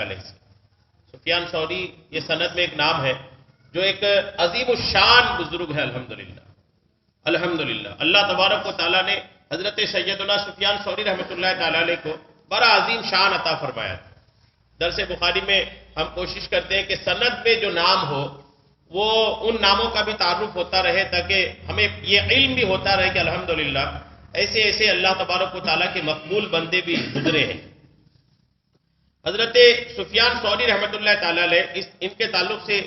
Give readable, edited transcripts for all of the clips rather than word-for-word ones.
علیہ سے. سفیان ثوری یہ سند میں ایک نام ہے جو ایک عظیم الشان بزرگ ہے. الحمدللہ الحمدللہ اللہ تبارک و تعالیٰ نے حضرت سیدنا سفیان ثوری رحمۃ اللہ تعالی علیہ کو بڑا عظیم شان عطا فرمایا. درس بخاری میں ہم کوشش کرتے ہیں کہ سند میں جو نام ہو وہ ان ناموں کا بھی تعارف ہوتا رہے تاکہ ہمیں یہ علم بھی ہوتا رہے کہ الحمدللہ ایسے ایسے اللہ تبارک و تعالیٰ کے مقبول بندے بھی گزرے ہیں. حضرت سفیان ثوری رحمۃ اللہ تعالی علیہ ان کے تعلق سے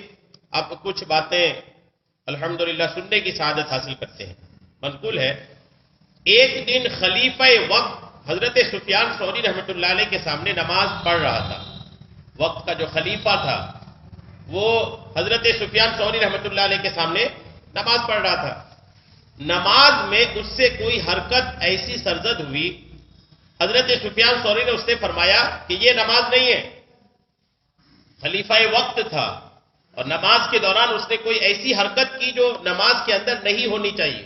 آپ کچھ باتیں الحمدللہ سننے کی سعادت حاصل کرتے ہیں. منقول ہے ایک دن خلیفہ وقت حضرت سفیان ثوری رحمۃ اللہ علیہ کے سامنے نماز پڑھ رہا تھا. وقت کا جو خلیفہ تھا وہ حضرت سفیان ثوری رحمۃ اللہ علیہ کے سامنے نماز پڑھ رہا تھا. نماز میں اس سے کوئی حرکت ایسی سرزد ہوئی. حضرت سفیان ثوری نے اس سے فرمایا کہ یہ نماز نہیں ہے. خلیفہ وقت تھا اور نماز کے دوران اس نے کوئی ایسی حرکت کی جو نماز کے اندر نہیں ہونی چاہیے,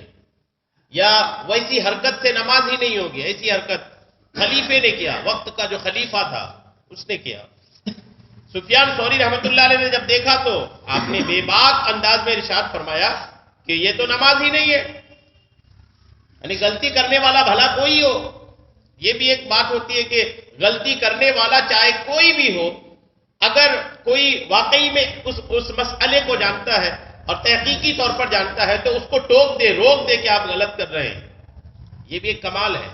یا ویسی حرکت سے نماز ہی نہیں ہوگی. ایسی حرکت خلیفے نے کیا, وقت کا جو خلیفہ تھا اس نے کیا. سفیان ثوری رحمۃ اللہ علیہ نے جب دیکھا تو آپ نے بے باک انداز میں ارشاد فرمایا کہ یہ تو نماز ہی نہیں ہے. یعنی غلطی کرنے والا بھلا کوئی ہو, یہ بھی ایک بات ہوتی ہے کہ غلطی کرنے والا چاہے کوئی بھی ہو, اگر کوئی واقعی میں اس مسئلے کو جانتا ہے اور تحقیقی طور پر جانتا ہے تو اس کو ٹوک دے, روک دے کہ آپ غلط کر رہے ہیں. یہ بھی ایک کمال ہے,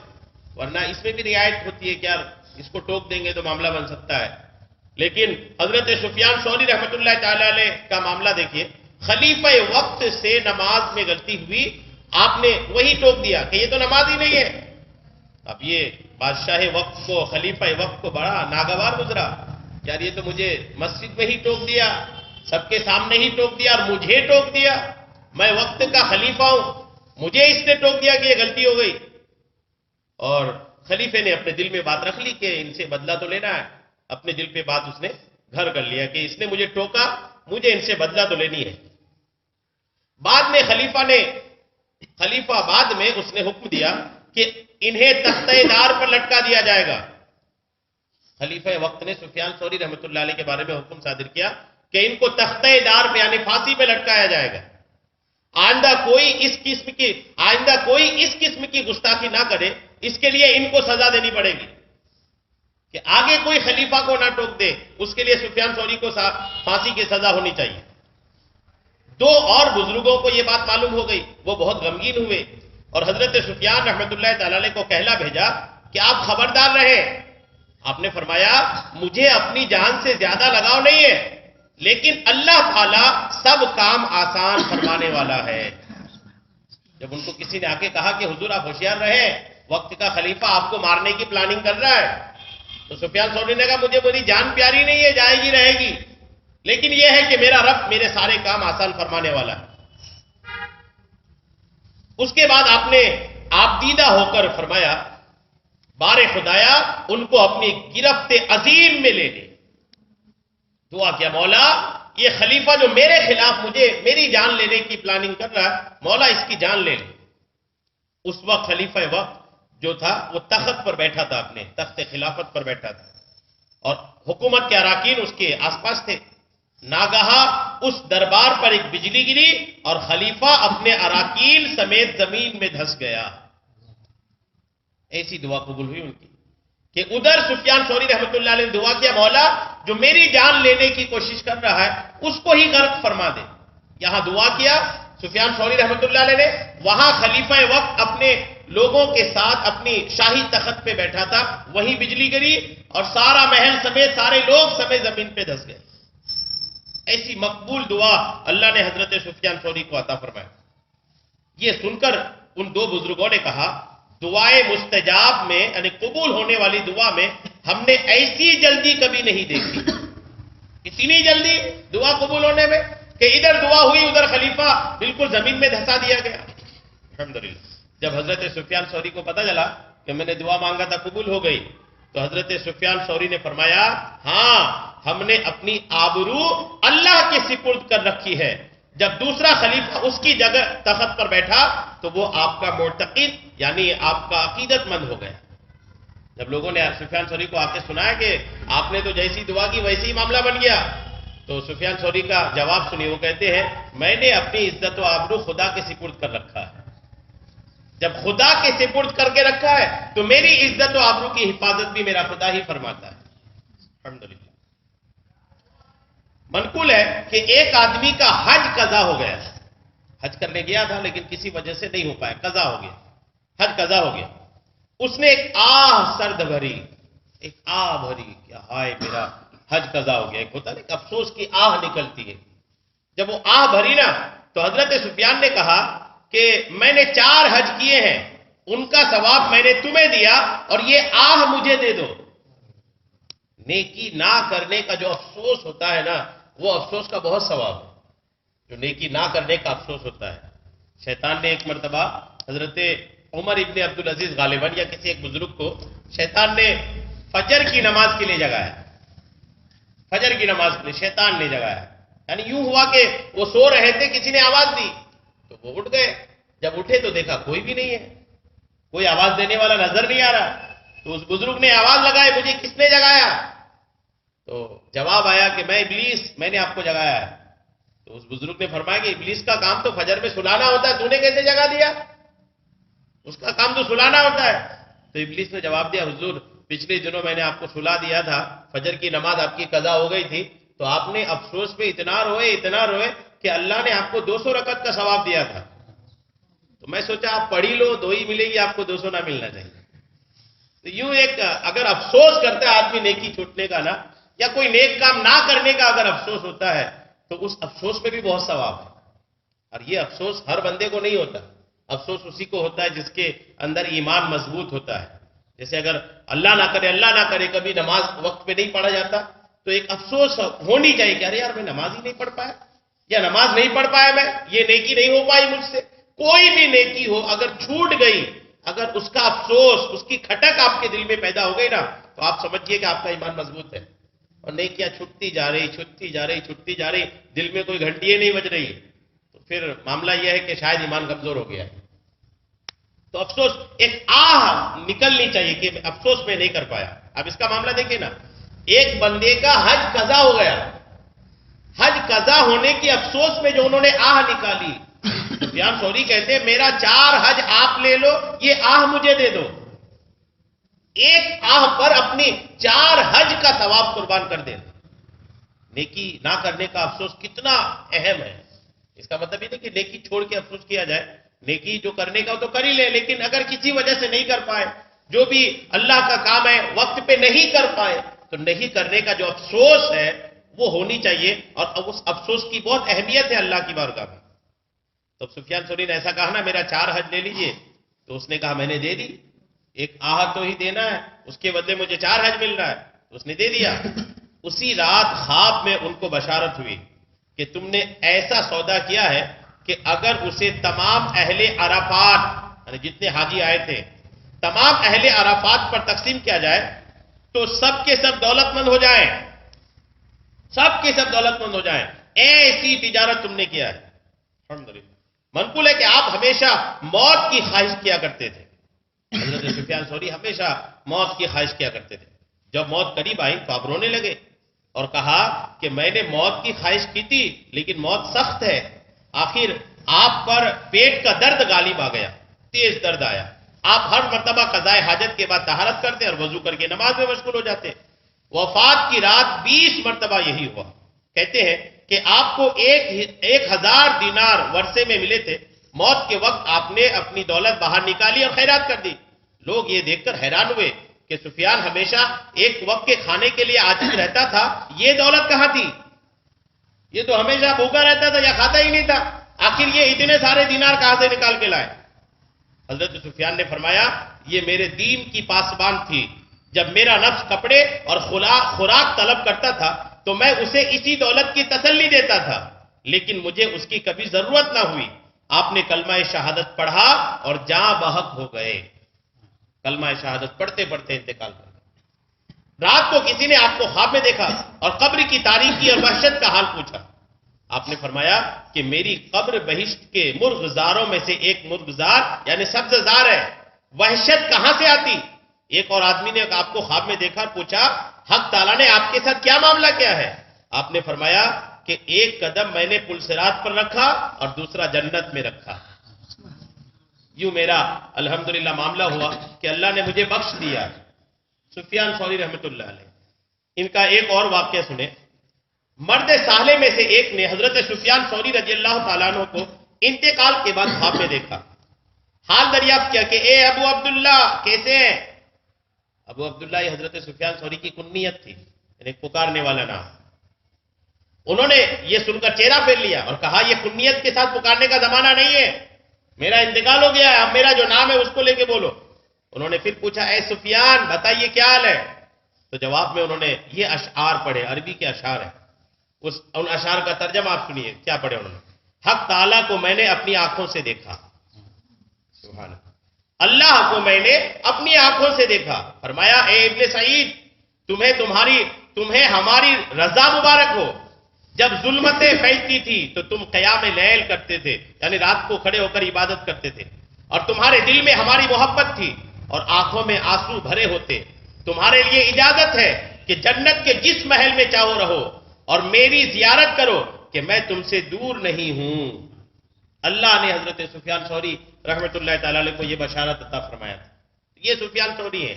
ورنہ اس میں بھی رعایت ہوتی ہے کہ یار اس کو ٹوک دیں گے تو معاملہ بن سکتا ہے. لیکن حضرت سفیان ثوری رحمۃ اللہ تعالی علیہ کا معاملہ دیکھیے, خلیفہ وقت سے نماز میں غلطی ہوئی, آپ نے وہی ٹوک دیا کہ یہ تو نماز ہی نہیں ہے. اب یہ بادشاہ وقت کو, خلیفہ وقت کو بڑا ناگوار گزرا. یار یہ تو مجھے مسجد میں ہی ٹوک دیا, سب کے سامنے ہی ٹوک دیا, اور مجھے ٹوک دیا. میں وقت کا خلیفہ ہوں, مجھے اس نے ٹوک دیا کہ یہ غلطی ہو گئی. اور خلیفے نے اپنے دل میں بات رکھ لی کہ ان سے بدلہ تو لینا ہے. اپنے دل پہ بات اس نے گھر کر لیا کہ اس نے مجھے ٹوکا, مجھے ان سے بدلہ تو لینی ہے. بعد میں خلیفہ بعد میں اس نے حکم دیا کہ انہیں تختہ دار پر لٹکا دیا جائے گا. خلیفہ وقت نے سفیان ثوری رحمۃ اللہ علیہ کے بارے میں حکم صادر کیا کہ ان کو تختہ دار پہ یعنی پھانسی پہ لٹکایا جائے گا. آئندہ کوئی اس قسم کی گستاخی نہ کرے, اس کے لیے ان کو سزا دینی پڑے گی کہ آگے کوئی خلیفہ کو نہ ٹوک دے, اس کے لیے سفیان ثوری کو پھانسی کی سزا ہونی چاہیے. دو اور بزرگوں کو یہ بات معلوم ہو گئی, وہ بہت غمگین ہوئے اور حضرت سفیان رحمۃ اللہ تعالی علیہ کو کہلا بھیجا کہ آپ خبردار رہیں. آپ نے فرمایا مجھے اپنی جان سے زیادہ لگاؤ نہیں ہے, لیکن اللہ تعالیٰ سب کام آسان فرمانے والا ہے. جب ان کو کسی نے آ کے کہا کہ حضور آپ ہوشیار رہیں, وقت کا خلیفہ آپ کو مارنے کی پلاننگ کر رہا ہے, تو سفیان ثوری نے کہا مجھے میری جان پیاری نہیں ہے, جائے گی رہے گی, لیکن یہ ہے کہ میرا رب میرے سارے کام آسان فرمانے والا ہے. اس کے بعد آپ نے دیدہ ہو کر فرمایا بار خدایا ان کو اپنی گرفت عظیم میں لے لے. دعا کیا مولا یہ خلیفہ جو میرے خلاف میری جان لینے کی پلاننگ کر رہا ہے, مولا اس کی جان لے لے. اس وقت خلیفہ وقت جو تھا وہ تخت پر بیٹھا تھا, اپنے تخت خلافت پر بیٹھا تھا, اور حکومت کے اراکین اس کے آس پاس تھے. ناگہا اس دربار پر ایک بجلی گری اور خلیفہ اپنے اراکین سمیت زمین میں دھس گیا. ایسی دعا قبول ہوئی ان کی کہ ادھر سفیان ثوری رحمۃ اللہ علیہ نے دعا کیا مولا جو میری جان لینے کی کوشش کر رہا ہے اس کو ہی غرق فرما دے. یہاں دعا کیا سفیان ثوری رحمۃ اللہ علیہ نے, وہاں خلیفہ وقت اپنے لوگوں کے ساتھ اپنی شاہی تخت پہ بیٹھا تھا, وہیں بجلی گری اور سارا محل سمیت سارے لوگ سمیت زمین پہ دھس گئے. ایسی مقبول دعا اللہ نے حضرت سفیان ثوری کو عطا فرمایا. یہ سن کر ان دو بزرگوں نے کہا دعائے مستجاب میں یعنی قبول ہونے والی دعا میں ہم نے ایسی جلدی کبھی نہیں دیکھی. اتنی جلدی دعا قبول ہونے میں کہ ادھر دعا ہوئی ادھر خلیفہ بالکل زمین میں دھسا دیا گیا. الحمدللہ جب حضرت سفیان ثوری کو پتہ چلا کہ میں نے دعا مانگا تھا قبول ہو گئی, تو حضرت سفیان ثوری نے فرمایا ہاں ہم نے اپنی آبرو اللہ کے سپرد کر رکھی ہے. جب دوسرا خلیفہ اس کی جگہ تخت پر بیٹھا تو وہ آپ کا معتقد یعنی آپ کا عقیدت مند ہو گیا. جب لوگوں نے سفیان ثوری کو آ کے سنایا کہ آپ نے تو جیسی دعا کی ویسی ہی معاملہ بن گیا، تو سفیان ثوری کا جواب سنیے، وہ کہتے ہیں میں نے اپنی عزت و آبرو خدا کے سپرد کر رکھا ہے۔ جب خدا کے سپرد کر کے رکھا ہے تو میری عزت و آبرو کی حفاظت بھی میرا خدا ہی فرماتا ہے۔ الحمدللہ۔ منقول ہے کہ ایک آدمی کا حج قضا ہو گیا، حج کرنے گیا تھا لیکن کسی وجہ سے نہیں ہو پایا، قضا ہو گیا، حج قضا ہو گیا۔ اس نے ایک آہ سرد بھری، ایک آہ بھری کہ ہائے میرا حج قضا ہو گیا۔ ایک ہوتا ہے ایک افسوس کی آہ نکلتی ہے۔ جب وہ آہ بھری نا تو حضرت سفیان نے کہا کہ میں نے 4 حج کیے ہیں، ان کا ثواب میں نے تمہیں دیا اور یہ آہ مجھے دے دو۔ نیکی نہ کرنے کا جو افسوس ہوتا ہے نا، وہ افسوس کا بہت ثواب ہے، جو نیکی نہ کرنے کا افسوس ہوتا ہے۔ شیطان نے ایک مرتبہ حضرت عمر ابن عبدالعزیز غالباً یا کسی ایک بزرگ کو شیطان نے فجر کی نماز کے لیے جگایا، فجر کی نماز کے لیے شیطان نے جگایا، یعنی یوں ہوا کہ وہ سو رہے تھے، کسی نے آواز دی تو وہ اٹھ گئے۔ جب اٹھے تو دیکھا کوئی بھی نہیں ہے، کوئی آواز دینے والا نظر نہیں آ رہا۔ تو اس بزرگ نے آواز لگائی، مجھے کس نے جگایا؟ تو جواب آیا کہ میں ابلیس، میں نے آپ کو جگایا ہے۔ تو اس بزرگ نے فرمایا کہ ابلیس کا کام تو فجر میں سلانا ہوتا ہے، تو نے کیسے جگا دیا؟ اس کا کام تو سلانا ہوتا ہے۔ تو ابلیس نے جواب دیا، حضور پچھلے دنوں میں نے آپ کو سلا دیا تھا، فجر کی نماز آپ کی قضا ہو گئی تھی، تو آپ نے افسوس پہ اتنا روئے کہ اللہ نے آپ کو 200 رکعت کا ثواب دیا تھا۔ تو میں سوچا آپ پڑھی لو، 2 ہی ملے گی، آپ کو 200 نہ ملنا چاہیے۔ تو یوں ایک اگر افسوس کرتا ہے آدمی نیکی چھوٹنے کا نا، یا کوئی نیک کام نہ کرنے کا اگر افسوس ہوتا ہے تو اس افسوس میں بھی بہت ثواب ہے۔ اور یہ افسوس ہر بندے کو نہیں ہوتا، افسوس اسی کو ہوتا ہے جس کے اندر ایمان مضبوط ہوتا ہے۔ جیسے اگر اللہ نہ کرے کبھی نماز وقت پہ نہیں پڑھا جاتا تو ایک افسوس ہونی چاہیے کہ ارے یار میں نماز ہی نہیں پڑھ پایا، یا نماز نہیں پڑھ پایا، میں یہ نیکی نہیں ہو پائی مجھ سے۔ کوئی بھی نیکی ہو اگر چھوٹ گئی، اگر اس کا افسوس، اس کی کھٹک آپ کے دل میں پیدا ہو گئی نا، تو آپ سمجھیے کہ آپ کا ایمان مضبوط ہے۔ اور نیکیاں چھٹتی جا رہی، دل میں کوئی گھنٹیاں نہیں بج رہی، تو پھر معاملہ یہ ہے کہ شاید ایمان کمزور ہو گیا ہے۔ تو افسوس ایک آہ نکلنی چاہیے کہ افسوس میں نہیں کر پایا۔ اب اس کا معاملہ دیکھیں نا، ایک بندے کا حج قضا ہو گیا، حج قضا ہونے کی افسوس میں جو انہوں نے آہ نکالی، سفیان ثوری کہتے ہیں میرا 4 حج آپ لے لو، یہ آہ مجھے دے دو۔ ایک آہ پر اپنی 4 حج کا ثواب قربان کر دینا۔ نیکی نہ کرنے کا افسوس کتنا اہم ہے۔ اس کا مطلب یہ نہیں کہ نیکی چھوڑ کے افسوس کیا جائے، نیکی جو کرنے کا تو کر ہی لے، لیکن اگر کسی وجہ سے نہیں کر پائے، جو بھی اللہ کا کام ہے وقت پہ نہیں کر پائے، تو نہیں کرنے کا جو افسوس ہے وہ ہونی چاہیے، اور اس افسوس کی بہت اہمیت ہے اللہ کی بارگاہ میں۔ تو سفیان ثوری نے ایسا کہا نا میرا 4 حج لے لیجئے، تو اس نے کہا میں نے دے دی، ایک آہ تو ہی دینا ہے، اس کے بدلے مجھے 4 حج مل رہا ہے، تو اس نے دے دیا۔ اسی رات خواب میں ان کو بشارت ہوئی کہ تم نے ایسا سودا کیا ہے کہ اگر اسے تمام اہل عرفات، یعنی جتنے حاجی آئے تھے، تمام اہل عرفات پر تقسیم کیا جائے تو سب کے سب دولت مند ہو جائیں، سب کے سب دولت مند ہو جائیں، ایسی تجارت تم نے کیا ہے۔ الحمدللہ۔ منقول ہے کہ آپ ہمیشہ موت کی خواہش کیا کرتے تھے، حضرت سفیان ثوری ہمیشہ موت کی خواہش کیا کرتے تھے۔ جب موت قریب آئی تو آپ رونے لگے اور کہا کہ میں نے موت کی خواہش کی تھی لیکن موت سخت ہے، آخر آپ پر پیٹ کا درد غالب آ گیا، تیز درد آیا، آپ ہر مرتبہ قضاء حاجت کے بعد طہارت کرتے اور وضو کر کے نماز میں مشغول ہو جاتے۔ وفات کی رات 20 مرتبہ یہی ہوا۔ کہتے ہیں کہ آپ کو 1000 دینار ورثے میں ملے تھے، موت کے وقت آپ نے اپنی دولت باہر نکالی اور خیرات کر دی۔ لوگ یہ دیکھ کر حیران ہوئے کہ سفیان ہمیشہ ایک وقت کے کھانے کے لیے عاجز رہتا تھا، یہ دولت کہاں تھی؟ یہ تو ہمیشہ بھوکا رہتا تھا یا کھاتا ہی نہیں تھا، آخر یہ اتنے سارے دینار کہاں سے نکال کے لائے؟ حضرت سفیان نے فرمایا یہ میرے دین کی پاسبان تھی، جب میرا نفس کپڑے اور خوراک طلب کرتا تھا تو میں اسے اسی دولت کی تسلی دیتا تھا، لیکن مجھے اس کی کبھی ضرورت نہ ہوئی۔ آپ نے کلمہ شہادت پڑھا اور جاں بحق ہو گئے، کلمہ شہادت پڑھتے پڑھتے انتقال کر گئے۔ رات کو کسی نے آپ کو خواب میں دیکھا اور قبر کی تاریکی اور وحشت کا حال پوچھا۔ آپ نے فرمایا کہ میری قبر بہشت کے مرغزاروں میں سے ایک مرغزار یعنی سبز زار ہے، وحشت کہاں سے آتی؟ ایک اور آدمی نے آپ کو خواب میں دیکھا اور پوچھا حق تعالیٰ نے آپ کے ساتھ کیا معاملہ کیا ہے؟ آپ نے فرمایا کہ ایک قدم میں نے پل صراط پر رکھا اور دوسرا جنت میں رکھا. یوں میرا الحمدللہ معاملہ ہوا کہ اللہ نے مجھے بخش دیا. سفیان ثوری رحمۃ اللہ علیہ. ان کا ایک اور واقعہ سنیں. مرد صالح میں سے ایک نے حضرت سفیان ثوری رضی اللہ تعالیٰ عنہ کو انتقال کے بعد خواب میں دیکھا. حال دریافت کیا کہ اے ابو عبداللہ کیسے ہیں؟ ابو عبداللہ یہ حضرت سفیان ثوری کی کنیت تھی، یعنی پکارنے والا نام. انہوں نے یہ سن کر چہرہ پھیر لیا اور کہا یہ کنیت کے ساتھ پکارنے کا زمانہ نہیں ہے، میرا انتقال ہو گیا ہے، اب میرا جو نام ہے اس کو لے کے بولو. انہوں نے پھر پوچھا اے سفیان بتائیے کیا حال ہے؟ تو جواب میں انہوں نے یہ اشعار پڑھے، عربی کے اشعار ہیں. ان اشعار کا ترجمہ آپ سنیے کیا پڑھے انہوں نے. حق تعالیٰ کو میں نے اپنی آنکھوں سے دیکھا. سبحان اللہ کو میں نے اپنی آنکھوں سے دیکھا. فرمایا اے ابن سعید تمہیں ہماری رضا مبارک ہو. جب ظلمتیں پھیلتی تھی تو تم قیام لیل کرتے تھے، یعنی رات کو کھڑے ہو کر عبادت کرتے تھے، اور تمہارے دل میں ہماری محبت تھی اور آنکھوں میں آنسو بھرے ہوتے. تمہارے لیے اجازت ہے کہ جنت کے جس محل میں چاہو رہو اور میری زیارت کرو کہ میں تم سے دور نہیں ہوں. اللہ نے حضرت سفیان ثوری رحمۃ اللہ تعالی علیہ کو یہ بشارت عطا فرمایا تھا. یہ سفیان ثوری ہیں.